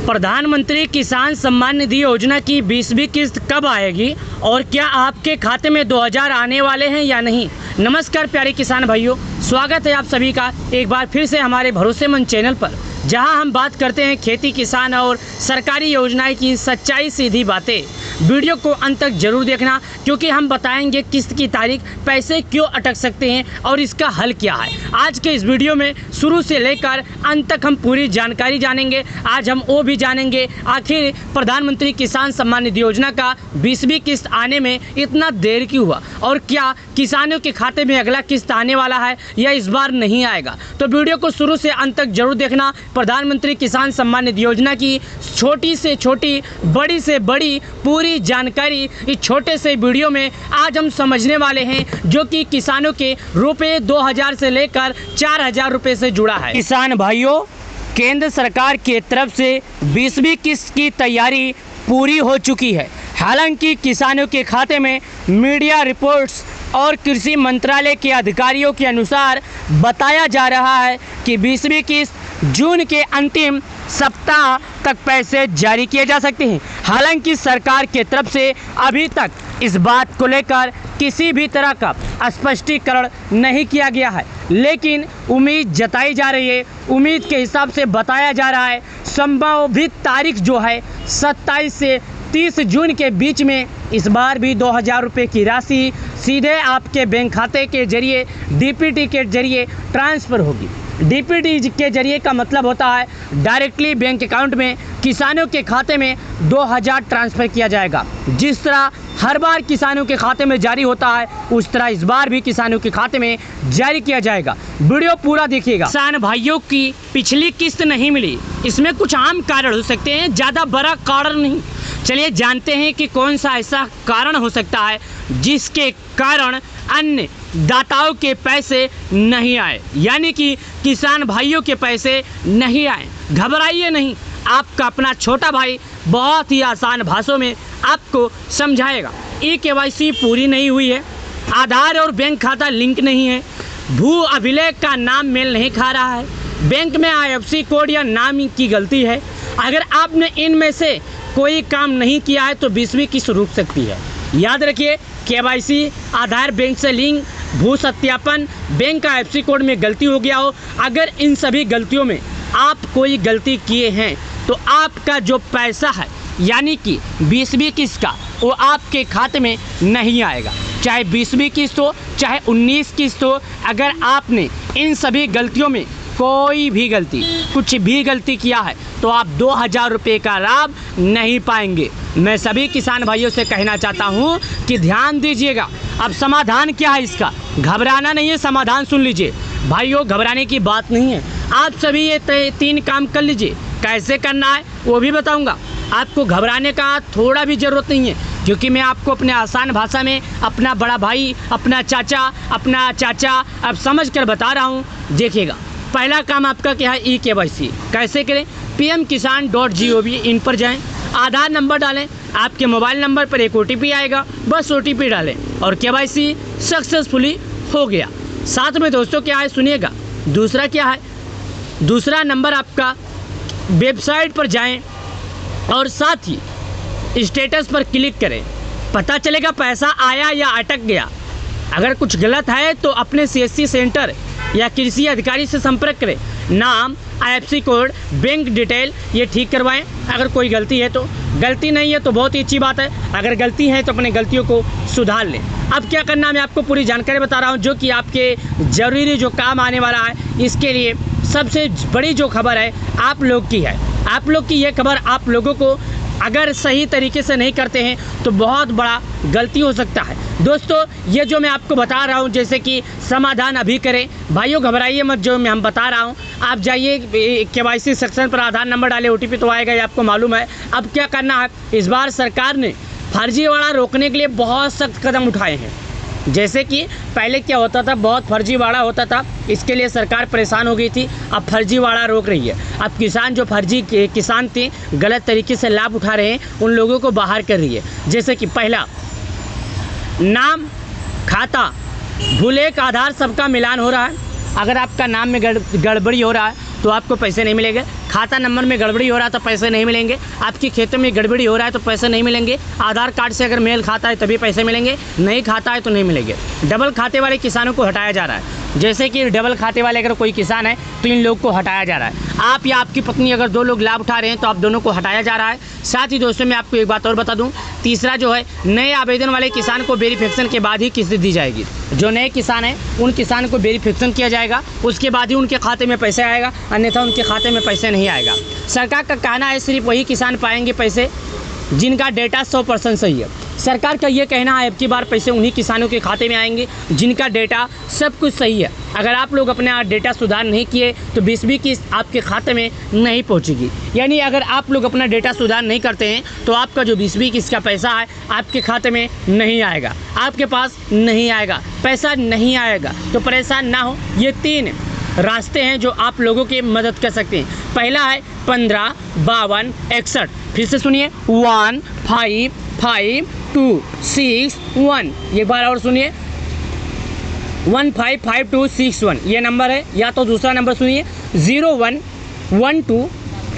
प्रधानमंत्री किसान सम्मान निधि योजना की 20वीं किस्त कब आएगी और क्या आपके खाते में 2000 आने वाले हैं या नहीं। नमस्कार प्यारे किसान भाइयों, स्वागत है आप सभी का एक बार फिर से हमारे भरोसेमंद चैनल पर, जहां हम बात करते हैं खेती किसान और सरकारी योजनाएं की सच्चाई सीधी बातें। वीडियो को अंत तक जरूर देखना, क्योंकि हम बताएंगे किस्त की तारीख, पैसे क्यों अटक सकते हैं और इसका हल क्या है। आज के इस वीडियो में शुरू से लेकर अंत तक हम पूरी जानकारी जानेंगे। आज हम वो भी जानेंगे आखिर प्रधानमंत्री किसान सम्मान निधि योजना का 20वीं किस्त आने में इतना देर क्यों हुआ और क्या किसानों के खाते में अगला किस्त आने वाला है या इस बार नहीं आएगा। तो वीडियो को शुरू से अंत तक जरूर देखना। प्रधानमंत्री किसान सम्मान निधि योजना की छोटी से छोटी, बड़ी से बड़ी पूरी जानकारी इस छोटे से वीडियो में आज हम समझने वाले हैं, जो कि किसानों के रुपए 2000 से लेकर 4000 रुपए से जुड़ा है। किसान भाइयों, केंद्र सरकार की तरफ से 20वीं किस्त की तैयारी पूरी हो चुकी है। हालांकि किसानों के खाते में मीडिया रिपोर्ट्स और कृषि मंत्रालय के अधिकारियों के अनुसार बताया जा रहा है कि 20वीं किस्त जून के अंतिम सप्ताह तक पैसे जारी किए जा सकते हैं। हालांकि सरकार के तरफ से अभी तक इस बात को लेकर किसी भी तरह का स्पष्टीकरण नहीं किया गया है, लेकिन उम्मीद जताई जा रही है। उम्मीद के हिसाब से बताया जा रहा है संभावित तारीख जो है 27 से 30 जून के बीच में इस बार भी 2000 रुपये की राशि सीधे आपके बैंक खाते के जरिए डीपीटी के जरिए ट्रांसफ़र होगी। डीपीटी के जरिए का मतलब होता है डायरेक्टली बैंक अकाउंट में किसानों के खाते में 2000 ट्रांसफ़र किया जाएगा। जिस तरह हर बार किसानों के खाते में जारी होता है, उस तरह इस बार भी किसानों के खाते में जारी किया जाएगा। वीडियो पूरा देखिएगा। किसान भाइयों की पिछली किस्त नहीं मिली, इसमें कुछ आम कारण हो सकते हैं, ज़्यादा बड़ा कारण नहीं। चलिए जानते हैं कि कौन सा ऐसा कारण हो सकता है जिसके कारण अन्य दाताओं के पैसे नहीं आए, यानी कि किसान भाइयों के पैसे नहीं आए। घबराइए नहीं, आपका अपना छोटा भाई बहुत ही आसान भाषाओं में आपको समझाएगा। ई-केवाईसी पूरी नहीं हुई है, आधार और बैंक खाता लिंक नहीं है, भू अभिलेख का नाम मेल नहीं खा रहा है, बैंक में IFSC कोड या नाम की गलती है। अगर आपने इनमें से कोई काम नहीं किया है तो 20वीं किस्त रुक सकती है। याद रखिए, KYC, आधार, बैंक से लिंक, भू सत्यापन, बैंक का IFSC कोड में गलती हो गया हो, अगर इन सभी गलतियों में आप कोई गलती किए हैं तो आपका जो पैसा है यानी कि 20वीं किस्त का, वो आपके खाते में नहीं आएगा। चाहे 20वीं किस्त हो, चाहे 19 किस्त हो, अगर आपने इन सभी गलतियों में कोई भी गलती, कुछ भी गलती किया है तो आप 2000 रुपये का लाभ नहीं पाएंगे। मैं सभी किसान भाइयों से कहना चाहता हूं कि ध्यान दीजिएगा। अब समाधान क्या है इसका? घबराना नहीं है, समाधान सुन लीजिए भाइयों, घबराने की बात नहीं है। आप सभी ये 3 काम कर लीजिए। कैसे करना है वो भी बताऊंगा। आपको घबराने का थोड़ा भी ज़रूरत नहीं है, क्योंकि मैं आपको अपने आसान भाषा में अपना बड़ा भाई, अपना चाचा अब समझ कर बता रहा हूँ। देखिएगा, पहला काम आपका क्या है, ई-केवाईसी कैसे करें। pmkisan.gov इन पर जाएं, आधार नंबर डालें, आपके मोबाइल नंबर पर एक OTP आएगा, बस OTP डालें और KYC सक्सेसफुली हो गया। साथ में दोस्तों क्या है सुनिएगा, दूसरा क्या है, दूसरा नंबर आपका वेबसाइट पर जाएं और साथ ही स्टेटस पर क्लिक करें, पता चलेगा पैसा आया या अटक गया। अगर कुछ गलत है तो अपने CSC सेंटर या कृषि अधिकारी से संपर्क करें। नाम, IFSC कोड, बैंक डिटेल ये ठीक करवाएं। अगर कोई गलती है तो, गलती नहीं है तो बहुत ही अच्छी बात है, अगर गलती है तो अपने गलतियों को सुधार लें। अब क्या करना है मैं आपको पूरी जानकारी बता रहा हूं, जो कि आपके ज़रूरी जो काम आने वाला है। इसके लिए सबसे बड़ी जो खबर है आप लोग की है। आप लोग की ये खबर आप लोगों को अगर सही तरीके से नहीं करते हैं तो बहुत बड़ा गलती हो सकता है। दोस्तों ये जो मैं आपको बता रहा हूं, जैसे कि समाधान अभी करें भाइयों, घबराइए मत। जो मैं हम बता रहा हूं, आप जाइए KYC सेक्शन पर, आधार नंबर डालें, OTP तो आएगा, ये आपको मालूम है। अब क्या करना है, इस बार सरकार ने फर्जीवाड़ा रोकने के लिए बहुत सख्त कदम उठाए हैं। जैसे कि पहले क्या होता था, बहुत फर्जीवाड़ा होता था, इसके लिए सरकार परेशान हो गई थी। अब फर्जीवाड़ा रोक रही है। अब किसान जो फर्जी किसान थे, गलत तरीके से लाभ उठा रहे हैं, उन लोगों को बाहर कर रही है। जैसे कि पहला, नाम, खाता, भूलेख, आधार सबका मिलान हो रहा है। अगर आपका नाम में गड़बड़ी हो रहा है तो आपको पैसे नहीं मिलेंगे। खाता नंबर में गड़बड़ी हो रहा है तो पैसे नहीं मिलेंगे। आपकी खेतों में गड़बड़ी हो रहा है तो पैसे नहीं मिलेंगे। आधार कार्ड से अगर मेल खाता है तभी पैसे मिलेंगे, नहीं खाता है तो नहीं मिलेंगे। डबल खाते वाले किसानों को हटाया जा रहा है। जैसे कि डबल खाते वाले अगर कोई किसान है तो इन लोग को हटाया जा रहा है। आप या आपकी पत्नी अगर 2 लोग लाभ उठा रहे हैं तो आप दोनों को हटाया जा रहा है। साथ ही दोस्तों मैं आपको एक बात और बता दूं, तीसरा जो है, नए आवेदन वाले किसान को वेरिफिकेशन के बाद ही किस्त दी जाएगी। जो नए किसान हैं उन किसान को वेरिफिकेशन किया जाएगा, उसके बाद ही उनके खाते में पैसे आएगा, अन्यथा उनके खाते में पैसे नहीं आएगा। सरकार का कहना है सिर्फ वही किसान पाएंगे पैसे जिनका डेटा 100% सही है। सरकार का ये कहना है अब की बार पैसे उन्हीं किसानों के खाते में आएंगे जिनका डेटा सब कुछ सही है। अगर आप लोग अपना डेटा सुधार नहीं किए तो 20वीं किस्त आपके खाते में नहीं पहुंचेगी। यानी अगर आप लोग अपना डेटा सुधार नहीं करते हैं तो आपका जो 20वीं किस्त का पैसा है आपके खाते में नहीं आएगा, आपके पास नहीं आएगा, पैसा नहीं आएगा। तो परेशान ना हो, ये 3 रास्ते हैं जो आप लोगों की मदद कर सकते हैं। पहला है 15 52 61। फिर से सुनिए, 1 5 5 2 6 1। एक बार और सुनिए, 1 5 5 2 6 1 ये नंबर है। या तो दूसरा नंबर सुनिए, 01 12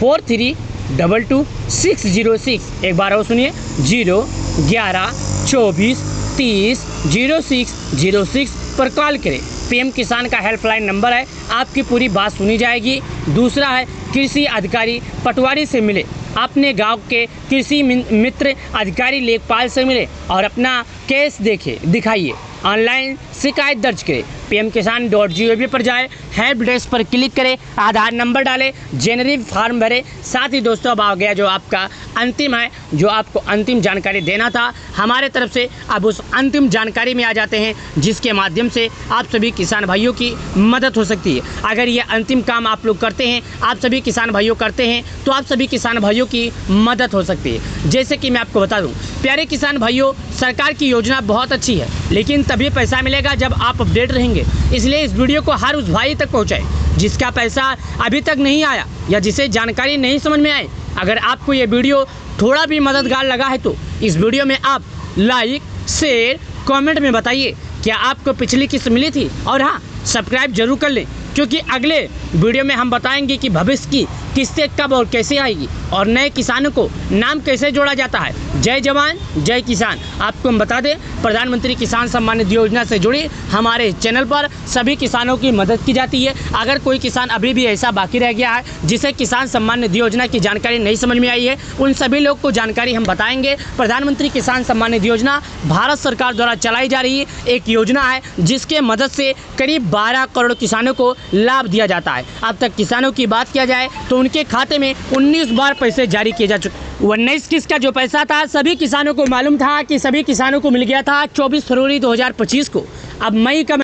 43 22 606। एक बार और सुनिए, 0 11 24 30 06 06 पर कॉल करें। पीएम किसान का हेल्पलाइन नंबर है, आपकी पूरी बात सुनी जाएगी। दूसरा है कृषि अधिकारी पटवारी से मिले, अपने गांव के कृषि मित्र अधिकारी लेखपाल से मिले और अपना केस दिखाइए। ऑनलाइन शिकायत दर्ज करें, pmkisan.gov पर जाए, हेल्प डेस्क पर क्लिक करें, आधार नंबर डालें, जेनरिक फॉर्म भरें। साथ ही दोस्तों अब आ गया जो आपका अंतिम है, जो आपको अंतिम जानकारी देना था हमारे तरफ से। अब उस अंतिम जानकारी में आ जाते हैं जिसके माध्यम से आप सभी किसान भाइयों की मदद हो सकती है। अगर ये अंतिम काम आप लोग करते हैं, आप सभी किसान भाइयों करते हैं, तो आप सभी किसान भाइयों की मदद हो सकती है। जैसे कि मैं आपको बता दूँ प्यारे किसान भाइयों, सरकार की योजना बहुत अच्छी है, लेकिन तभी पैसा मिलेगा जब आप अपडेट रहेंगे। इसलिए इस वीडियो को हर उस भाई तक पहुंचाएं जिसका पैसा अभी तक नहीं आया या जिसे जानकारी नहीं समझ में आए। अगर आपको ये वीडियो थोड़ा भी मददगार लगा है तो इस वीडियो में आप लाइक, शेयर, कमेंट में बताइए क्या आपको पिछली किस्त मिली थी, और हाँ सब्सक्राइब जरूर कर लें, क्योंकि अगले वीडियो में हम बताएंगे कि भविष्य की किस्तें कब और कैसे आएगी और नए किसानों को नाम कैसे जोड़ा जाता है। जय जवान जय किसान। आपको हम बता दें, प्रधानमंत्री किसान सम्मान निधि योजना से जुड़ी हमारे चैनल पर सभी किसानों की मदद की जाती है। अगर कोई किसान अभी भी ऐसा बाकी रह गया है जिसे किसान सम्मान निधि योजना की जानकारी नहीं समझ में आई है, उन सभी लोग को जानकारी हम बताएंगे। प्रधानमंत्री किसान सम्मान निधि योजना भारत सरकार द्वारा चलाई जा रही एक योजना है जिसके मदद से करीब 12 करोड़ किसानों को लाभ दिया जाता है। अब तक किसानों की बात किया जाए तो उनके खाते में 19 बार पैसे जारी किए जा चुके। 19 किस्त का जो पैसा था सभी किसानों को मालूम था कि सभी किसानों को मिल गया था 24 फरवरी 2025 को। अब मई का